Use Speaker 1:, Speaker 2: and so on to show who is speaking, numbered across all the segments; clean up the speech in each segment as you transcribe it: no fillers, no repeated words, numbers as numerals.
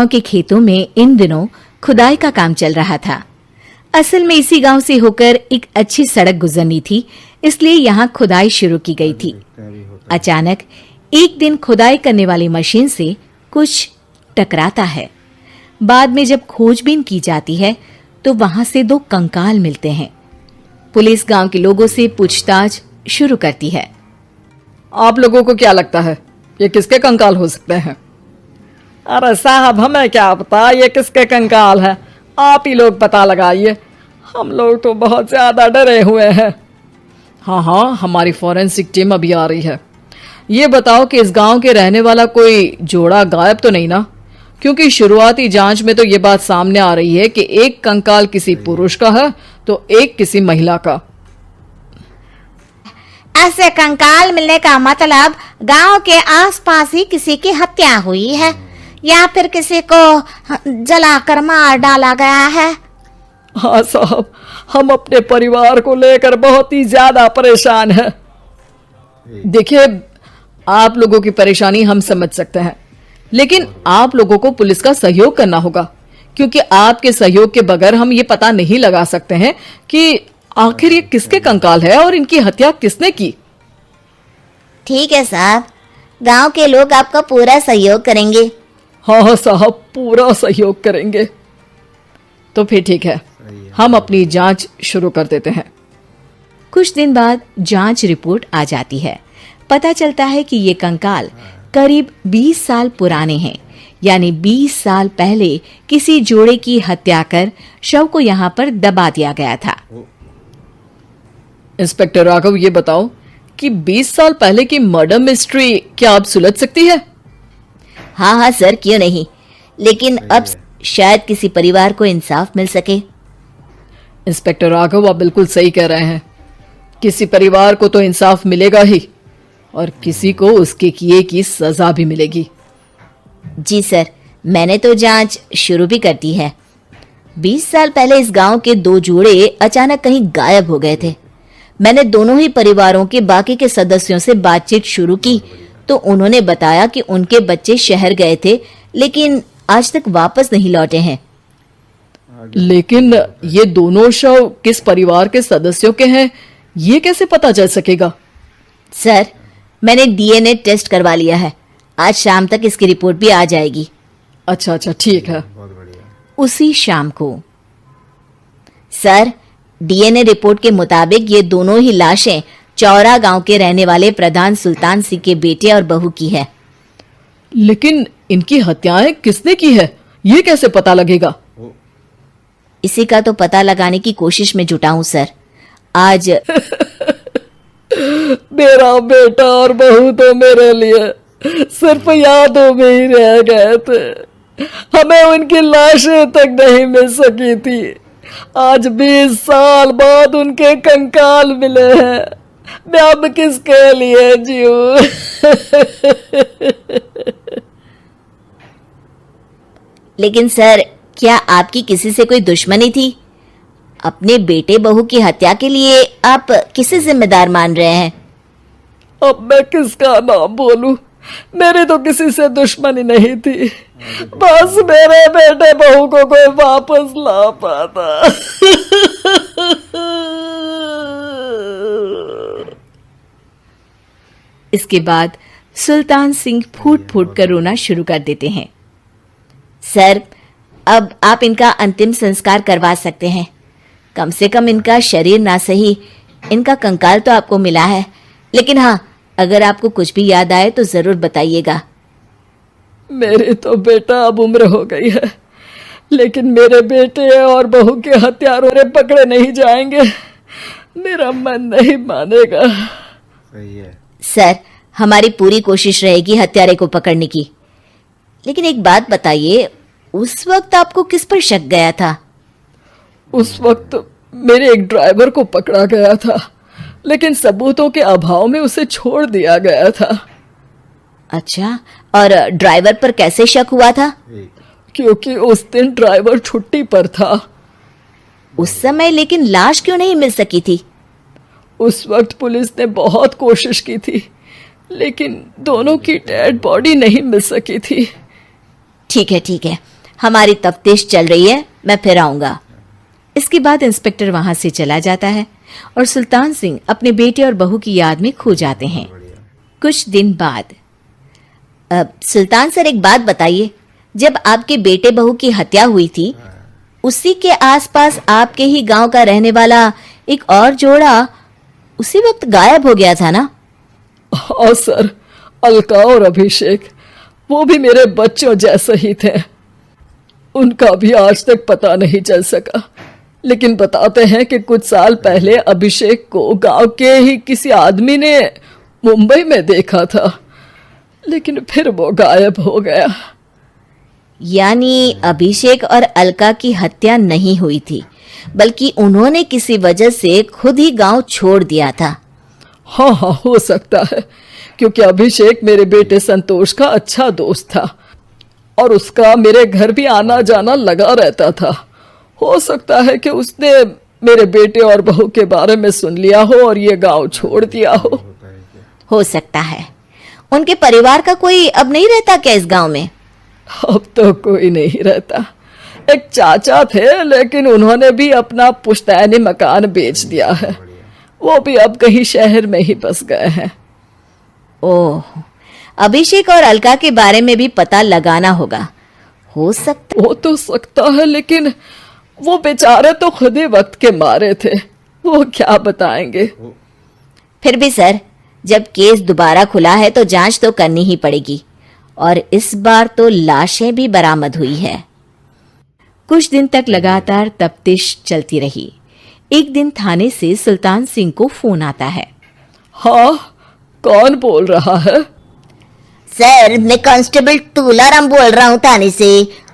Speaker 1: गांव के खेतों में इन दिनों खुदाई का काम चल रहा था। असल में इसी गांव से होकर एक अच्छी सड़क गुजरनी थी, इसलिए यहाँ खुदाई शुरू की गई थी। अचानक एक दिन खुदाई करने वाली मशीन से कुछ टकराता है। बाद में जब खोजबीन की जाती है तो वहां से 2 कंकाल मिलते हैं। पुलिस गांव के लोगों से पूछताछ शुरू करती है।
Speaker 2: आप लोगों को क्या लगता है ये किसके कंकाल हो सकते हैं? अरे साहब, हमें क्या पता ये किसके कंकाल है, आप ही लोग पता लगाइए, हम लोग तो बहुत ज्यादा डरे हुए हैं। हाँ, हमारी फॉरेंसिक टीम अभी आ रही है। ये बताओ कि इस गांव के रहने वाला कोई जोड़ा गायब तो नहीं ना? क्योंकि शुरुआती जांच में तो ये बात सामने आ रही है कि एक कंकाल किसी पुरुष का है तो एक किसी महिला का।
Speaker 3: ऐसे कंकाल मिलने का मतलब गांव के आसपास ही किसी की हत्या हुई है या फिर किसी को जलाकर मार डाला गया है।
Speaker 2: हाँ साहब, हम अपने परिवार को लेकर बहुत ही ज्यादा परेशान हैं। देखिए, आप लोगों की परेशानी हम समझ सकते हैं, लेकिन आप लोगों को पुलिस का सहयोग करना होगा, क्योंकि आपके सहयोग के बगैर हम ये पता नहीं लगा सकते हैं कि आखिर ये किसके कंकाल है और इनकी हत्या किसने की।
Speaker 3: ठीक है साहब, गांव के लोग आपका पूरा सहयोग करेंगे।
Speaker 2: हाँ साहब, पूरा सहयोग करेंगे। तो फिर ठीक है, हम अपनी जांच शुरू कर देते हैं।
Speaker 1: कुछ दिन बाद जांच रिपोर्ट आ जाती है। पता चलता है कि ये कंकाल करीब 20 साल पुराने हैं, यानी 20 साल पहले किसी जोड़े की हत्या कर शव को यहाँ पर दबा दिया गया था।
Speaker 2: इंस्पेक्टर राघव, ये बताओ कि 20 साल पहले की मर्डर मिस्ट्री क्या आप सुलझ सकती है?
Speaker 3: हाँ सर, क्यों नहीं, लेकिन अब शायद किसी परिवार को इंसाफ मिल सके।
Speaker 2: इंस्पेक्टर राघव, आप बिल्कुल सही कह रहे हैं। किसी परिवार को तो इंसाफ मिलेगा ही और किसी को उसके किए की सजा भी मिलेगी।
Speaker 3: जी सर, मैंने तो जांच शुरू भी कर दी है। 20 साल पहले इस गांव के 2 जोड़े अचानक कहीं गायब हो गए थे। मैंने दोनों ही परिवारों के बाकी के सदस्यों से बातचीत शुरू की तो उन्होंने बताया कि उनके बच्चे शहर गए थे, लेकिन आज तक वापस नहीं लौटे हैं।
Speaker 2: लेकिन ये दोनों शव किस परिवार के सदस्यों के हैं, ये कैसे पता चल सकेगा?
Speaker 3: सर, मैंने डीएनए टेस्ट करवा लिया है, आज शाम तक इसकी रिपोर्ट भी आ जाएगी।
Speaker 2: अच्छा, ठीक है।
Speaker 1: उसी शाम को
Speaker 3: सर, डीएनए रिपोर्ट के मुताबिक ये दोनों ही लाशें चौरा गांव के रहने वाले प्रधान सुल्तान सिंह के बेटे और बहू की है।
Speaker 2: लेकिन इनकी हत्याएं किसने की है, ये कैसे पता लगेगा?
Speaker 3: इसी का तो पता लगाने की कोशिश में जुटा हूं सर। आज
Speaker 2: मेरा बेटा और बहू तो मेरे लिए सिर्फ यादों में ही रह गए थे, हमें उनकी लाशें तक नहीं मिल सकी थी। आज 20 साल बाद उनके कंकाल मिले हैं, मैं अब किसके लिए जीऊं?
Speaker 3: लेकिन सर, क्या आपकी किसी से कोई दुश्मनी थी? अपने बेटे बहू की हत्या के लिए आप किसे जिम्मेदार मान रहे हैं?
Speaker 2: अब मैं किसका नाम बोलूं? मेरी तो किसी से दुश्मनी नहीं थी, बस मेरे बेटे बहू को कोई वापस ला पाता।
Speaker 1: इसके बाद सुल्तान सिंह फूट फूट कर रोना शुरू कर देते हैं।
Speaker 3: सर, अब आप इनका अंतिम संस्कार करवा सकते हैं। कम से कम इनका शरीर ना सही, इनका कंकाल तो आपको मिला है। लेकिन हाँ, अगर आपको कुछ भी याद आए तो जरूर बताइएगा।
Speaker 2: मेरी तो बेटा अब उम्र हो गई है, लेकिन मेरे बेटे और बहू के हत्यारों ने पकड़े नहीं जाएंगे, मेरा मन नहीं मानेगा।
Speaker 4: सही है
Speaker 3: सर, हमारी पूरी कोशिश रहेगी हत्यारे को पकड़ने की। लेकिन एक बात बताइए, उस वक्त आपको किस पर शक गया था?
Speaker 2: उस वक्त मेरे एक ड्राइवर को पकड़ा गया था, लेकिन सबूतों के अभाव में उसे छोड़ दिया गया था।
Speaker 3: अच्छा, और ड्राइवर पर कैसे शक हुआ था?
Speaker 2: क्योंकि उस दिन ड्राइवर छुट्टी पर था।
Speaker 3: उस समय लेकिन लाश क्यों नहीं मिल सकी थी?
Speaker 2: उस वक्त पुलिस ने बहुत कोशिश की थी, लेकिन दोनों की डेड बॉडी नहीं मिल सकी थी।
Speaker 3: ठीक है, हमारी तफ्तीश चल रही है, मैं फिर आऊंगा।
Speaker 1: इसके बाद इंस्पेक्टर वहां से चला जाता है और सुल्तान सिंह अपने बेटे और बहू की याद में खो जाते हैं। कुछ दिन बाद
Speaker 3: सुल्तान सर, एक बात बताइए, जब आपके बेटे बहू की हत्या हुई थी, उसी के आसपास आपके ही गांव का रहने वाला एक और जोड़ा उसी वक्त गायब हो गया था ना?
Speaker 2: हाँ सर, अलका और अभिषेक, वो भी मेरे बच्चों जैसे ही थे। उनका भी आज तक पता नहीं चल सका, लेकिन बताते हैं कि कुछ साल पहले अभिषेक को गांव के ही किसी आदमी ने मुंबई में देखा था, लेकिन फिर वो गायब हो गया।
Speaker 3: यानी अभिषेक और अलका की हत्या नहीं हुई थी, बल्कि उन्होंने किसी वजह से खुद ही गांव छोड़ दिया था।
Speaker 2: हाँ हाँ, हो सकता है, क्योंकि अभिषेक मेरे बेटे संतोष का अच्छा दोस्त था और उसका मेरे घर भी आना जाना लगा रहता था। हो सकता है कि उसने मेरे बेटे और बहू के बारे में सुन लिया हो और ये गांव छोड़ दिया
Speaker 3: हो सकता है। उनके परिवार का कोई अब नहीं रहता क्या इस गांव में?
Speaker 2: अब तो कोई नहीं रहता। एक चाचा थे, लेकिन उन्होंने भी अपना पुश्तैनी मकान बेच दिया है। वो भी अब कहीं शहर में ही बस गए हैं।
Speaker 3: ओह, अभिषेक और अलका के बारे में भी पता लगाना होगा। हो सकता
Speaker 2: हो तो सकता है, लेकिन वो बेचारे तो खुद ही वक्त के मारे थे, वो क्या बताएंगे।
Speaker 3: फिर भी सर, जब केस दोबारा खुला है तो जांच तो करनी ही पड़ेगी, और इस बार तो लाशें भी बरामद हुई है।
Speaker 1: कुछ दिन तक लगातार तफ्तीश चलती रही। एक दिन थाने से सुल्तान सिंह को फोन आता है।
Speaker 2: हाँ, कौन बोल रहा है?
Speaker 3: सर, मैं कांस्टेबल तुलाराम बोल रहा हूँ थाने से।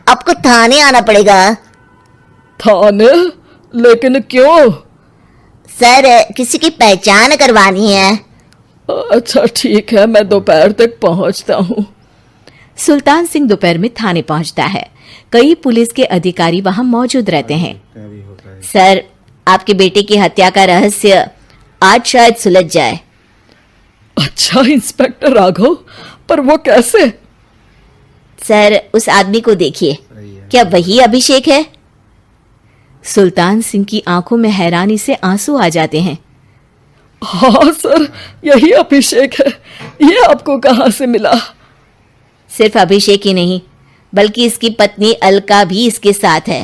Speaker 3: आपको थाने आना पड़ेगा।
Speaker 2: थाने? लेकिन क्यों?
Speaker 3: सर, किसी की पहचान करवानी है।
Speaker 2: अच्छा ठीक है, मैं दोपहर तक पहुंचता हूँ।
Speaker 1: सुल्तान सिंह दोपहर में थाने पहुंचता है। कई पुलिस के अधिकारी वहां मौजूद रहते हैं।
Speaker 3: सर, आपके बेटे की हत्या का रहस्य आज शायद सुलझ जाए।
Speaker 2: अच्छा इंस्पेक्टर राघव, पर वो कैसे?
Speaker 3: सर, उस आदमी को देखिए, क्या वही अभिषेक है?
Speaker 1: सुल्तान सिंह की आंखों में हैरानी से आंसू आ जाते हैं।
Speaker 2: हाँ सर, यही अभिषेक है। ये आपको कहाँ से मिला?
Speaker 3: सिर्फ अभिषेक ही नहीं, बल्कि इसकी पत्नी अलका भी इसके साथ है।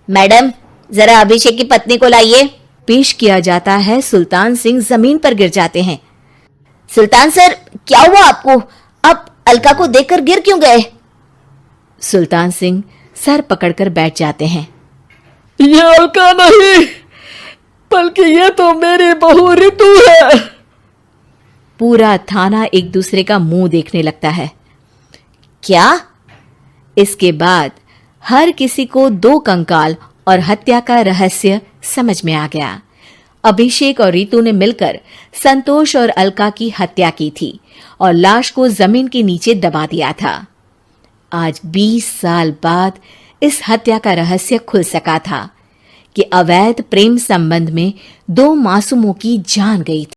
Speaker 3: मैडम, जरा अभिषेक की पत्नी को लाइए।
Speaker 1: पेश किया जाता है। सुल्तान सिंह जमीन पर गिर जाते हैं।
Speaker 3: सुल्तान सर, क्या हुआ आपको? आप अलका को देखकर गिर क्यों गए?
Speaker 1: सुल्तान सिंह सर पकड़कर बैठ जाते हैं।
Speaker 2: ये अलका नहीं, बल्कि ये तो मेरी बहू रितु है।
Speaker 1: पूरा थाना एक दूसरे का मुंह देखने लगता है।
Speaker 3: क्या?
Speaker 1: इसके बाद हर किसी को दो कंकाल और हत्या का रहस्य समझ में आ गया। अभिषेक और रितु ने मिलकर संतोष और अलका की हत्या की थी और लाश को जमीन के नीचे दबा दिया था। आज 20 साल बाद इस हत्या का रहस्य खुल सका था कि अवैध प्रेम संबंध में दो मासूमों की जान गई थी।